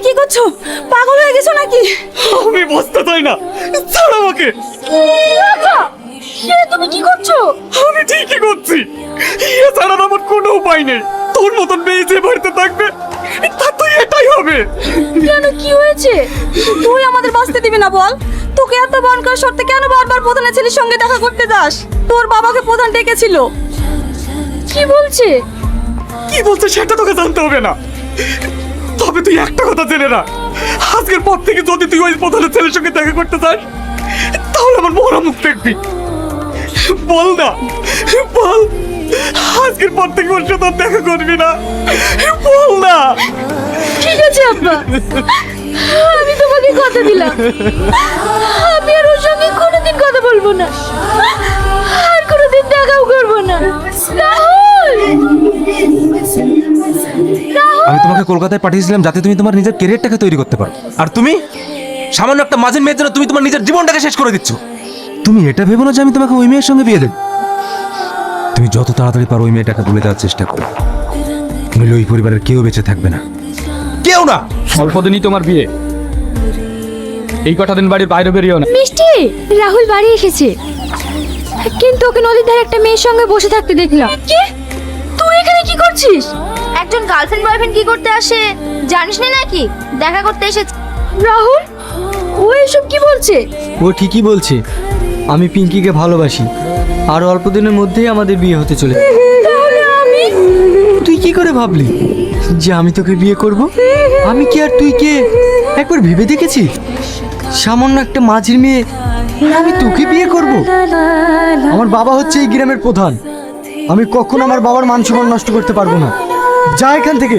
কি করছো? পাগল হয়ে গেছো নাকি? আমি বসতে চাই না, ছাড় আমাকে। তুমি কি করছো? আমি ঠিকই করছি, এছাড়া আমার কোনো উপায় নেই। তোর মতন মেয়ে যে বাড়িতে থাকবে তা তো এটাই হবে। কেন, কি হয়েছে? তুই আমাদের বাঁচতে দিবি না বল? তোকে এত বনকার সত্ত্বে কেন বারবার প্রধানের ছেলের সঙ্গে দেখা করতে যাস? তোর বাবাকে প্রধান ডেকেছিল। কি বলছে? কি বলছে সেটা তোকে জানতে হবে না, তবে তুই একটা কথা জেনে রাখ, আজকের পর থেকে যদি তুই ওই প্রধানের ছেলের সঙ্গে দেখা করতে চাস তাহলে আমার মরা মুখ দেখবি। বল না, বল, আজকের পর থেকে ওর সাথে আর দেখা করবি না, বল না। ঠিক আছে আব্বা, আমি তোমাকে কথা দিলাম, আমি আর ওর সঙ্গে কোনোদিন কথা বলবো না, আর কোনোদিন দেখাও করবো না। রাহুল! আমি তোমাকে কলকাতায় পাঠিয়েছিলাম যাতে তুমি তোমার নিজের ক্যারিয়ারটাকে তৈরি করতে পারো, আর তুমি সামান্য একটা মাঝের মেয়ের জন্য তুমি তোমার নিজের জীবনটাকে শেষ করে দিচ্ছ। তুমি এটা ভেবো না যে আমি তোমাকে ওই মেয়ের সঙ্গে বিয়ে দেব। তুমি যত তাড়াতাড়ি পারো ওই মেয়েটাকে ভুলে দেওয়ার চেষ্টা করো, নইলে ওই পরিবারের কেউ বেঁচে থাকবে না, কেউ না। অল্প দিনই তোমার বিয়ে, এই কটা দিন বাড়ির বাইরে বেরিয়েও না। মিষ্টি, রাহুল বাড়ি এসেছে, কিন্তু ওকে নদীর ধারে একটা মেয়ের সঙ্গে বসে থাকতে দেখলাম। কি? তুই এখানে কি করছিস? একজন গার্লফ্রেন্ড বয়ফ্রেন্ড কি করতে আসে জানিস না নাকি? দেখা করতে এসেছে। রাহুল, ও এসব কি বলছে? ও ঠিকই বলছে, আমি পিঙ্কিকে ভালোবাসি, আর অল্প দিনের মধ্যেই আমাদের বিয়ে হতে চলে। তাহলে আমি? তুই কি করে ভাবলি যে আমি তোকে বিয়ে করব? আমি কি আর তুই কে একবার ভেবে দেখেছি? সামান্য একটা মাঝির মেয়ে, আমি তোকে বিয়ে করব? আমার বাবা হচ্ছে এই গ্রামের প্রধান, আমি কখনো আমার বাবার মান সম্মান নষ্ট করতে পারবো না। যা এখান থেকে।